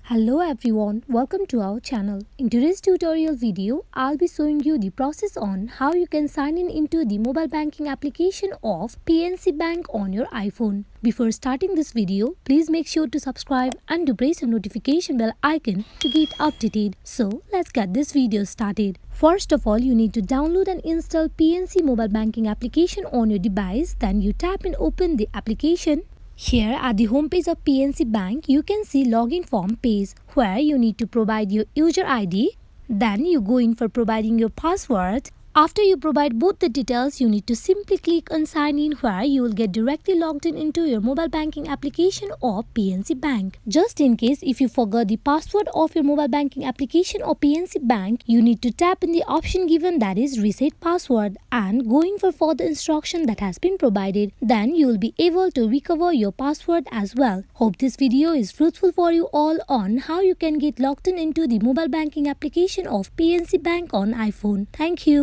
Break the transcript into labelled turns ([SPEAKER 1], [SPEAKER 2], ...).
[SPEAKER 1] Hello everyone, welcome to our channel. In today's tutorial video, I'll be showing you the process on how you can sign in into the mobile banking application of PNC Bank on your iPhone. Before starting this video, please make sure to subscribe and to press the notification bell icon to get updated. So let's get this video started. First of all, you need to download and install PNC mobile banking application on your device. Then you tap and open the application. Here at the homepage of PNC Bank, you can see login form page where you need to provide your user ID. Then you go in for providing your password. After you provide both the details, you need to simply click on sign in where you will get directly logged in into your mobile banking application of PNC Bank. Just in case if you forgot the password of your mobile banking application or PNC Bank, you need to tap in the option given, that is reset password, and go in for further instruction that has been provided. Then you will be able to recover your password as well. Hope this video is fruitful for you all on how you can get logged in into the mobile banking application of PNC Bank on iPhone. Thank you.